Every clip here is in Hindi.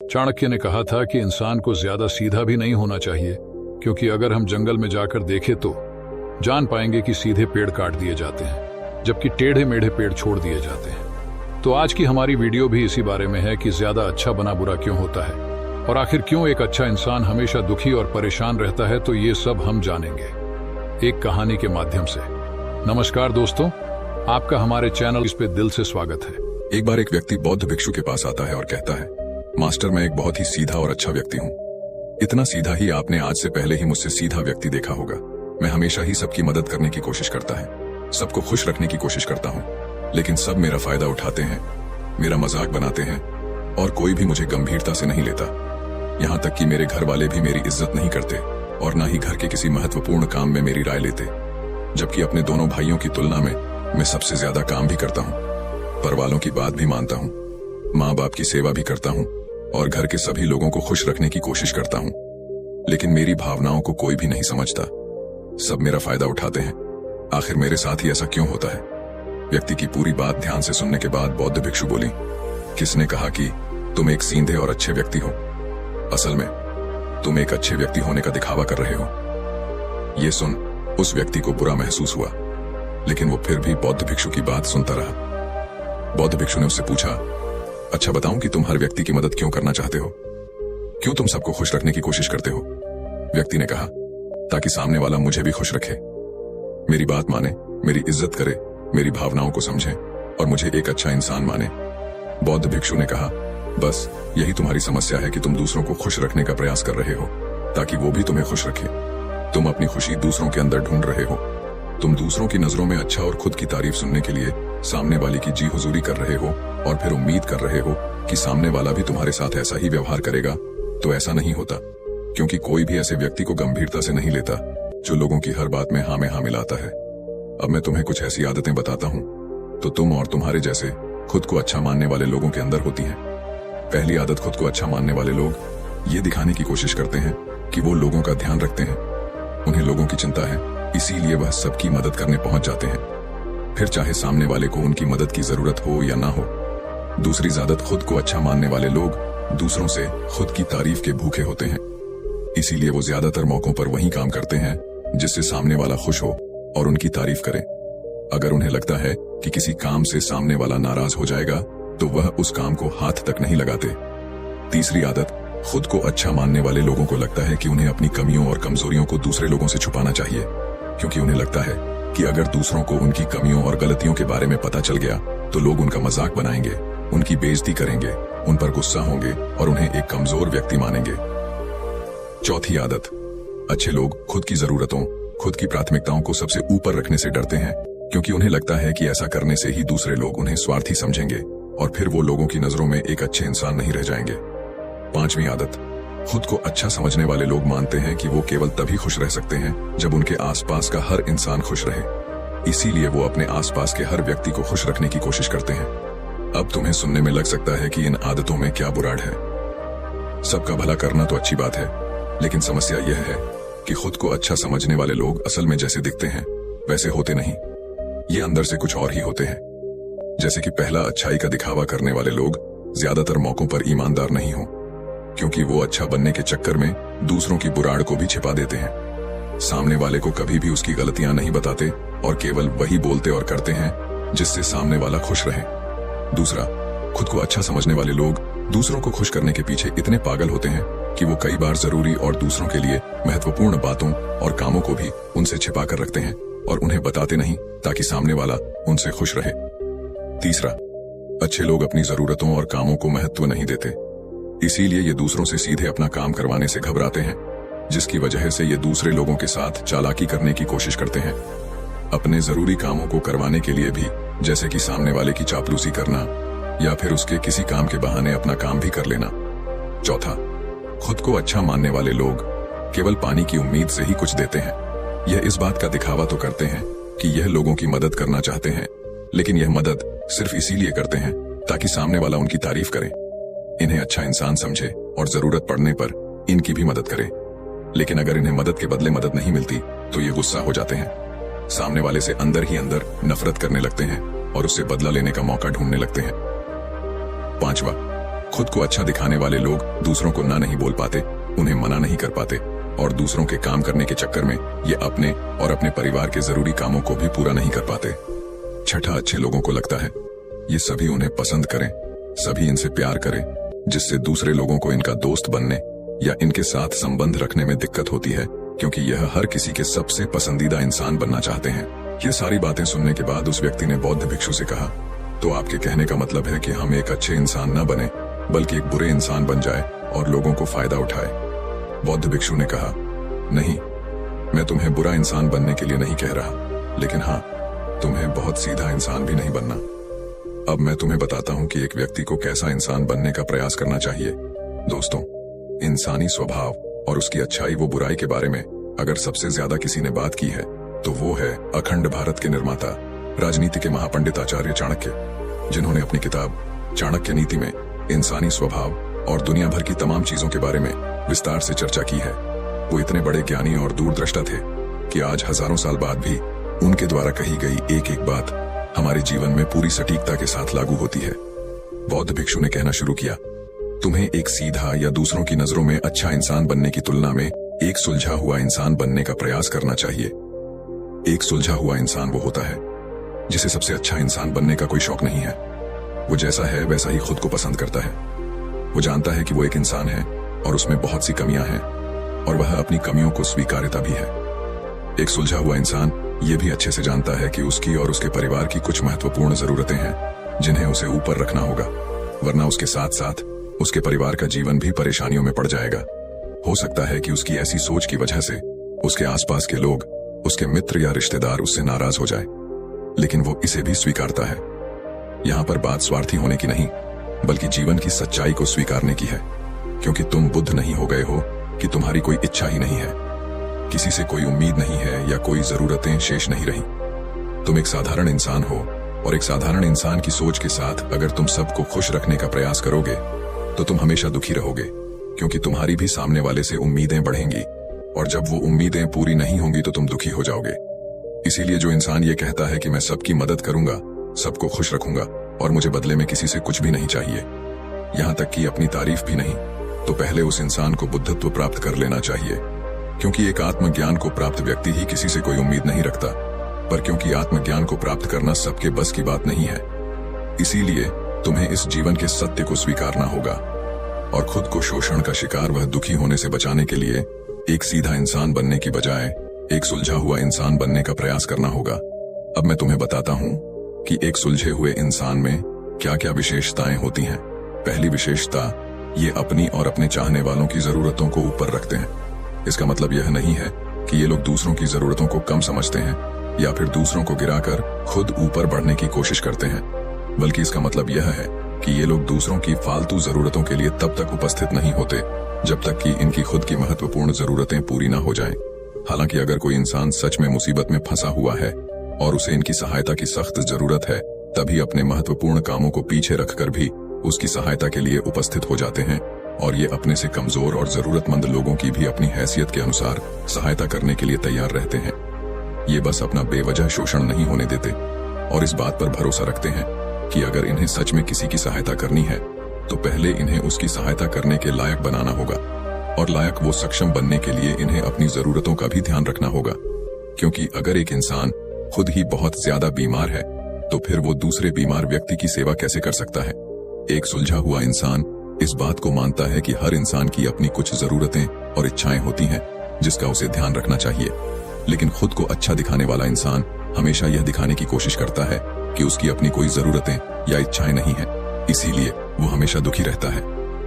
चाणक्य ने कहा था कि इंसान को ज्यादा सीधा भी नहीं होना चाहिए, क्योंकि अगर हम जंगल में जाकर देखें तो जान पाएंगे कि सीधे पेड़ काट दिए जाते हैं जबकि टेढ़े मेढ़े पेड़ छोड़ दिए जाते हैं। तो आज की हमारी वीडियो भी इसी बारे में है कि ज्यादा अच्छा बना बुरा क्यों होता है और आखिर क्यों एक अच्छा इंसान हमेशा दुखी और परेशान रहता है। तो ये सब हम जानेंगे एक कहानी के माध्यम से। नमस्कार दोस्तों, आपका हमारे चैनल इस पे दिल से स्वागत है। एक बार एक व्यक्ति बौद्ध भिक्षु के पास आता है और कहता है, मास्टर, मैं एक बहुत ही सीधा और अच्छा व्यक्ति हूँ। इतना सीधा ही आपने आज से पहले ही मुझसे सीधा व्यक्ति देखा होगा। मैं हमेशा ही सबकी मदद करने की कोशिश करता है, सबको खुश रखने की कोशिश करता हूँ, लेकिन सब मेरा फायदा उठाते हैं, मेरा मजाक बनाते हैं और कोई भी मुझे गंभीरता से नहीं लेता। यहाँ तक कि मेरे घर वाले भी मेरी इज्जत नहीं करते और न ही घर के किसी महत्वपूर्ण काम में मेरी राय लेते, जबकि अपने दोनों भाइयों की तुलना में मैं सबसे ज्यादा काम भी करता हूँ, पर वालों की बात भी मानता हूँ, माँ बाप की सेवा भी करता हूँ और घर के सभी लोगों को खुश रखने की कोशिश करता हूँ। लेकिन मेरी भावनाओं को कोई भी नहीं समझता, सब मेरा फायदा उठाते हैं। आखिर मेरे साथ ही ऐसा क्यों होता है? व्यक्ति की पूरी बात ध्यान से सुनने के बाद बौद्ध भिक्षु बोली, किसने कहा कि तुम एक सीधे और अच्छे व्यक्ति हो? असल में तुम एक अच्छे व्यक्ति होने का दिखावा कर रहे हो। ये सुन उस व्यक्ति को बुरा महसूस हुआ, लेकिन वो फिर भी बौद्ध भिक्षु की बात सुनता रहा। बौद्ध भिक्षु ने उससे पूछा, अच्छा बताऊं कि तुम हर व्यक्ति की मदद क्यों करना चाहते हो? क्यों तुम सबको खुश रखने की कोशिश करते हो? व्यक्ति ने कहा, ताकि सामने वाला मुझे भी खुश रखे, मेरी बात माने, मेरी इज्जत करे, मेरी भावनाओं को समझे और मुझे एक अच्छा इंसान माने। बौद्ध भिक्षु ने कहा, बस यही तुम्हारी समस्या है कि तुम दूसरों को खुश रखने का प्रयास कर रहे हो ताकि वो भी तुम्हें खुश रखे। तुम अपनी खुशी दूसरों के अंदर ढूंढ रहे हो। तुम दूसरों की नजरों में अच्छा और खुद की तारीफ सुनने के लिए सामने वाले की जी हुजूरी कर रहे हो और फिर उम्मीद कर रहे हो कि सामने वाला भी तुम्हारे साथ ऐसा ही व्यवहार करेगा। तो ऐसा नहीं होता, क्योंकि कोई भी ऐसे व्यक्ति को गंभीरता से नहीं लेता जो लोगों की हर बात में हाँ में हाँ मिलाता है। अब मैं तुम्हें कुछ ऐसी आदतें बताता हूँ तो तुम और तुम्हारे जैसे खुद को अच्छा मानने वाले लोगों के अंदर होती हैं। पहली आदत, खुद को अच्छा मानने वाले लोग ये दिखाने की कोशिश करते हैं कि वो लोगों का ध्यान रखते हैं। उन्हें लोगों की चिंता है, इसीलिए वह सबकी मदद करने पहुंच जाते हैं, फिर चाहे सामने वाले को उनकी मदद की जरूरत हो या ना हो। दूसरी आदत, खुद को अच्छा मानने वाले लोग दूसरों से खुद की तारीफ के भूखे होते हैं, इसीलिए वो ज्यादातर मौकों पर वही काम करते हैं जिससे सामने वाला खुश हो और उनकी तारीफ करे। अगर उन्हें लगता है कि किसी काम से सामने वाला नाराज हो जाएगा तो वह उस काम को हाथ तक नहीं लगाते। तीसरी आदत, खुद को अच्छा मानने वाले लोगों को लगता है कि उन्हें अपनी कमियों और कमजोरियों को दूसरे लोगों से छुपाना चाहिए, क्योंकि उन्हें लगता है कि अगर दूसरों को उनकी कमियों और गलतियों के बारे में पता चल गया तो लोग उनका मजाक बनाएंगे, उनकी बेइज्जती करेंगे, उन पर गुस्सा होंगे और उन्हें एक कमजोर व्यक्ति मानेंगे। चौथी आदत, अच्छे लोग खुद की जरूरतों, खुद की प्राथमिकताओं को सबसे ऊपर रखने से डरते हैं, क्योंकि उन्हें लगता है कि ऐसा करने से ही दूसरे लोग उन्हें स्वार्थी समझेंगे और फिर वो लोगों की नजरों में एक अच्छे इंसान नहीं रह जाएंगे। पांचवी आदत, खुद को अच्छा समझने वाले लोग मानते हैं कि वो केवल तभी खुश रह सकते हैं जब उनके आसपास का हर इंसान खुश रहे, इसीलिए वो अपने आसपास के हर व्यक्ति को खुश रखने की कोशिश करते हैं। अब तुम्हें सुनने में लग सकता है कि इन आदतों में क्या बुराड़ है। सबका भला करना तो अच्छी बात है, लेकिन समस्या यह है कि खुद को अच्छा समझने वाले लोग असल में जैसे दिखते हैं वैसे होते नहीं, ये अंदर से कुछ और ही होते हैं। जैसे कि पहला, अच्छाई का दिखावा करने वाले लोग ज्यादातर मौकों पर ईमानदार नहीं हो, क्योंकि वो अच्छा बनने के चक्कर में दूसरों की बुराड़ को भी छिपा देते हैं। सामने वाले को कभी भी उसकी गलतियां नहीं बताते और केवल वही बोलते और करते हैं जिससे सामने वाला खुश रहे। दूसरा, खुद को अच्छा समझने वाले लोग दूसरों को खुश करने के पीछे इतने पागल होते हैं कि वो कई बार जरूरी और दूसरों के लिए महत्वपूर्ण बातों और कामों को भी उनसे छिपा कर रखते हैं और उन्हें बताते नहीं ताकि सामने वाला उनसे खुश रहे। तीसरा, अच्छे लोग अपनी जरूरतों और कामों को महत्व नहीं देते, इसीलिए ये दूसरों से सीधे अपना काम करवाने से घबराते हैं, जिसकी वजह से ये दूसरे लोगों के साथ चालाकी करने की कोशिश करते हैं, अपने जरूरी कामों को करवाने के लिए भी, जैसे कि सामने वाले की चापलूसी करना या फिर उसके किसी काम के बहाने अपना काम भी कर लेना। चौथा, खुद को अच्छा मानने वाले लोग केवल पानी की उम्मीद से ही कुछ देते हैं। यह इस बात का दिखावा तो करते हैं कि यह लोगों की मदद करना चाहते हैं, लेकिन यह मदद सिर्फ इसीलिए करते हैं ताकि सामने वाला उनकी तारीफ करे, इन्हें अच्छा इंसान समझे और जरूरत पड़ने पर इनकी भी मदद करे। लेकिन अगर इन्हें मदद के बदले मदद नहीं मिलती तो ये गुस्सा हो जाते हैं, सामने वाले से अंदर ही अंदर नफरत करने लगते हैं और उससे बदला लेने का मौका ढूंढने लगते हैं। पांचवा, खुद को अच्छा दिखाने वाले लोग दूसरों को ना नहीं बोल पाते, उन्हें मना नहीं कर पाते और दूसरों के काम करने के चक्कर में ये अपने और अपने परिवार के जरूरी कामों को भी पूरा नहीं कर पाते। छठा, अच्छे लोगों को लगता है ये सभी उन्हें पसंद करें, सभी इनसे प्यार करें, जिससे दूसरे लोगों को इनका दोस्त बनने या इनके साथ संबंध रखने में दिक्कत होती है, क्योंकि यह हर किसी के सबसे पसंदीदा इंसान बनना चाहते हैं। ये सारी बातें सुनने के बाद उस व्यक्ति ने बौद्ध भिक्षु से कहा, तो आपके कहने का मतलब है कि हम एक अच्छे इंसान न बने बल्कि एक बुरे इंसान बन जाए और लोगों को फायदा उठाए। बौद्ध भिक्षु ने कहा, नहीं, मैं तुम्हें बुरा इंसान बनने के लिए नहीं कह रहा, लेकिन हाँ, तुम्हें बहुत सीधा इंसान भी नहीं बनना। अब मैं तुम्हें बताता हूं कि एक व्यक्ति को कैसा इंसान बनने का प्रयास करना चाहिए। दोस्तों, इंसानी स्वभाव और उसकी अच्छाई व बुराई के बारे में अगर सबसे ज्यादा किसी ने बात की है तो वो है अखंड भारत के निर्माता, राजनीति के महापंडित आचार्य चाणक्य, जिन्होंने अपनी किताब चाणक्य नीति में इंसानी स्वभाव और दुनिया भर की तमाम चीजों के बारे में विस्तार से चर्चा की है। वो इतने बड़े ज्ञानी और दूरदृष्टा थे कि आज हजारों साल बाद भी उनके द्वारा कही गई एक एक बात हमारे जीवन में पूरी सटीकता के साथ लागू होती है। बौद्ध भिक्षु ने कहना शुरू किया, तुम्हें एक सीधा या दूसरों की नजरों में अच्छा इंसान बनने की तुलना में एक सुलझा हुआ इंसान बनने का प्रयास करना चाहिए। एक सुलझा हुआ इंसान वो होता है जिसे सबसे अच्छा इंसान बनने का कोई शौक नहीं है। वो जैसा है वैसा ही खुद को पसंद करता है। वो जानता है कि वो एक इंसान है और उसमें बहुत सी कमियां हैं और वह अपनी कमियों को स्वीकारता भी है। एक सुलझा हुआ इंसान ये भी अच्छे से जानता है कि उसकी और उसके परिवार की कुछ महत्वपूर्ण जरूरतें हैं जिन्हें उसे ऊपर रखना होगा, वरना उसके साथ साथ उसके परिवार का जीवन भी परेशानियों में पड़ जाएगा। हो सकता है कि उसकी ऐसी सोच की वजह से उसके आसपास के लोग, उसके मित्र या रिश्तेदार उससे नाराज हो जाए, लेकिन वो इसे भी स्वीकारता है। यहाँ पर बात स्वार्थी होने की नहीं बल्कि जीवन की सच्चाई को स्वीकारने की है, क्योंकि तुम बुद्ध नहीं हो गए हो कि तुम्हारी कोई इच्छा ही नहीं है, किसी से कोई उम्मीद नहीं है या कोई जरूरतें शेष नहीं रही। तुम एक साधारण इंसान हो और एक साधारण इंसान की सोच के साथ अगर तुम सबको खुश रखने का प्रयास करोगे तो तुम हमेशा दुखी रहोगे, क्योंकि तुम्हारी भी सामने वाले से उम्मीदें बढ़ेंगी और जब वो उम्मीदें पूरी नहीं होंगी तो तुम दुखी हो जाओगे। इसीलिए जो इंसान ये कहता है कि मैं सबकी मदद करूंगा, सबको खुश रखूंगा और मुझे बदले में किसी से कुछ भी नहीं चाहिए, यहाँ तक कि अपनी तारीफ भी नहीं, तो पहले उस इंसान को बुद्धत्व प्राप्त कर लेना चाहिए, क्योंकि एक आत्मज्ञान को प्राप्त व्यक्ति ही किसी से कोई उम्मीद नहीं रखता। पर क्योंकि आत्मज्ञान को प्राप्त करना सबके बस की बात नहीं है, इसीलिए तुम्हें इस जीवन के सत्य को स्वीकारना होगा और खुद को शोषण का शिकार वह दुखी होने से बचाने के लिए एक सीधा इंसान बनने की बजाय एक सुलझा हुआ इंसान बनने का प्रयास करना होगा। अब मैं तुम्हें बताता हूं कि एक सुलझे हुए इंसान में क्या क्या विशेषताएं होती हैं। पहली विशेषता, ये अपनी और अपने चाहने वालों की जरूरतों को ऊपर रखते हैं। इसका मतलब यह नहीं है कि ये लोग दूसरों की जरूरतों को कम समझते हैं या फिर दूसरों को गिराकर खुद ऊपर बढ़ने की कोशिश करते हैं, बल्कि इसका मतलब यह है कि ये लोग दूसरों की फालतू जरूरतों के लिए तब तक उपस्थित नहीं होते जब तक कि इनकी खुद की महत्वपूर्ण जरूरतें पूरी ना हो जाएं। हालांकि अगर कोई इंसान सच में मुसीबत में फंसा हुआ है और उसे इनकी सहायता की सख्त जरूरत है, तभी अपने महत्वपूर्ण कामों को पीछे रखकर भी उसकी सहायता के लिए उपस्थित हो जाते हैं और ये अपने से कमजोर और जरूरतमंद लोगों की भी अपनी हैसियत के अनुसार सहायता करने के लिए तैयार रहते हैं। ये बस अपना बेवजह शोषण नहीं होने देते और इस बात पर भरोसा रखते हैं कि अगर इन्हें सच में किसी की सहायता करनी है तो पहले इन्हें उसकी सहायता करने के लायक बनाना होगा और लायक वो सक्षम बनने के लिए इन्हें अपनी जरूरतों का भी ध्यान रखना होगा, क्योंकि अगर एक इंसान खुद ही बहुत ज्यादा बीमार है तो फिर वो दूसरे बीमार व्यक्ति की सेवा कैसे कर सकता है। एक सुलझा हुआ इंसान इस बात को मानता है कि हर इंसान की अपनी कुछ जरूरतें और इच्छाएं होती हैं जिसका उसे ध्यान रखना चाहिए, लेकिन खुद को अच्छा दिखाने वाला इंसान हमेशा यह दिखाने की कोशिश करता है कि उसकी अपनी कोई जरूरतें या इच्छाएं नहीं है, इसीलिए वो हमेशा दुखी रहता है।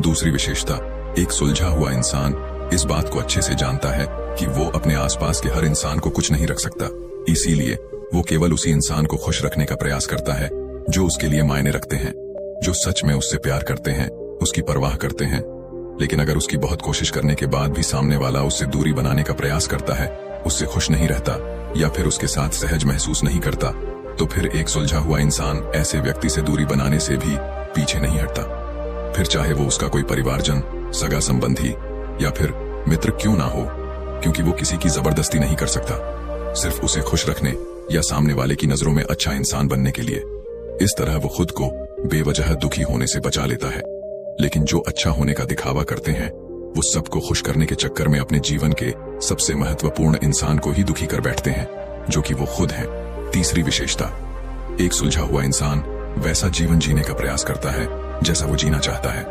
दूसरी विशेषता, एक सुलझा हुआ इंसान इस बात को अच्छे से जानता है कि वो अपने आसपास के हर इंसान को कुछ नहीं रख सकता, इसीलिए वो केवल उसी इंसान को खुश रखने का प्रयास करता है जो उसके लिए मायने रखते हैं, जो सच में उससे प्यार करते हैं, उसकी परवाह करते हैं। लेकिन अगर उसकी बहुत कोशिश करने के बाद भी सामने वाला उससे दूरी बनाने का प्रयास करता है, उससे खुश नहीं रहता या फिर उसके साथ सहज महसूस नहीं करता, तो फिर एक सुलझा हुआ इंसान ऐसे व्यक्ति से दूरी बनाने से भी पीछे नहीं हटता, फिर चाहे वो उसका कोई परिवारजन, सगा संबंधी या फिर मित्र क्यों ना हो, क्योंकि वो किसी की जबरदस्ती नहीं कर सकता, सिर्फ उसे खुश रखने या सामने वाले की नजरों में अच्छा इंसान बनने के लिए। इस तरह वो खुद को बेवजह दुखी होने से बचा लेता है। लेकिन जो अच्छा होने का दिखावा करते हैं वो सबको खुश करने के चक्कर में अपने जीवन के सबसे महत्वपूर्ण इंसान को ही दुखी कर बैठते हैं, जो कि वो खुद हैं। तीसरी विशेषता, एक सुलझा हुआ इंसान वैसा जीवन जीने का प्रयास करता है जैसा वो जीना चाहता है।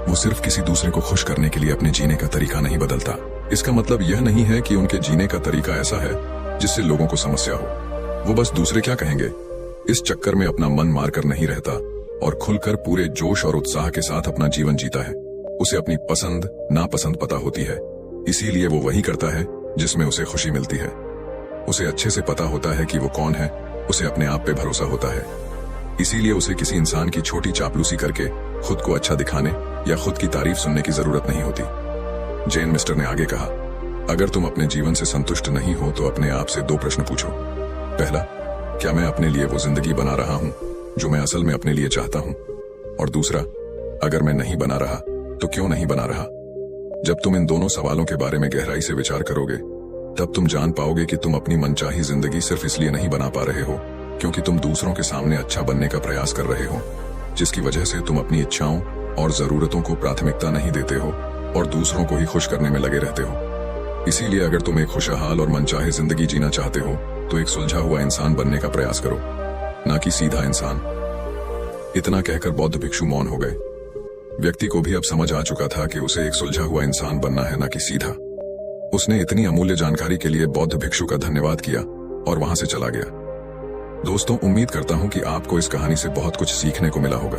वो सिर्फ किसी दूसरे को खुश करने के लिए अपने जीने का तरीका नहीं बदलता। इसका मतलब यह नहीं है कि उनके जीने का तरीका ऐसा है जिससे लोगों को समस्या हो। वो बस दूसरे क्या कहेंगे इस चक्कर में अपना मन मारकर नहीं रहता और खुलकर पूरे जोश और उत्साह के साथ अपना जीवन जीता है। उसे अपनी पसंद नापसंद पता होती है, इसीलिए वो वही करता है जिसमें उसे खुशी मिलती है। उसे अच्छे से पता होता है कि वो कौन है, उसे अपने आप पे भरोसा होता है, इसीलिए उसे किसी इंसान की छोटी चापलूसी करके खुद को अच्छा दिखाने या खुद की तारीफ सुनने की जरूरत नहीं होती। जेन मिस्टर ने आगे कहा, अगर तुम अपने जीवन से संतुष्ट नहीं हो तो अपने आप से 2 प्रश्न पूछो। पहला, क्या मैं अपने लिए वो जिंदगी बना रहा हूं जो मैं असल में अपने लिए चाहता हूं? और दूसरा, अगर मैं नहीं बना रहा तो क्यों नहीं बना रहा? जब तुम इन दोनों सवालों के बारे में गहराई से विचार करोगे तब तुम जान पाओगे कि तुम अपनी मनचाही जिंदगी सिर्फ इसलिए नहीं बना पा रहे हो क्योंकि तुम दूसरों के सामने अच्छा बनने का प्रयास कर रहे हो, जिसकी वजह से तुम अपनी इच्छाओं और जरूरतों को प्राथमिकता नहीं देते हो और दूसरों को ही खुश करने में लगे रहते हो। इसीलिए अगर तुम एक खुशहाल और मनचाहे जिंदगी जीना चाहते हो तो एक सुलझा हुआ इंसान बनने का प्रयास करो, ना कि सीधा इंसान। इतना कहकर बौद्ध भिक्षु मौन हो गए। व्यक्ति को भी अब समझ आ चुका था कि उसे एक सुलझा हुआ इंसान बनना है, ना कि सीधा। उसने इतनी अमूल्य जानकारी के लिए बौद्ध भिक्षु का धन्यवाद किया और वहां से चला गया। दोस्तों, उम्मीद करता हूं कि आपको इस कहानी से बहुत कुछ सीखने को मिला होगा।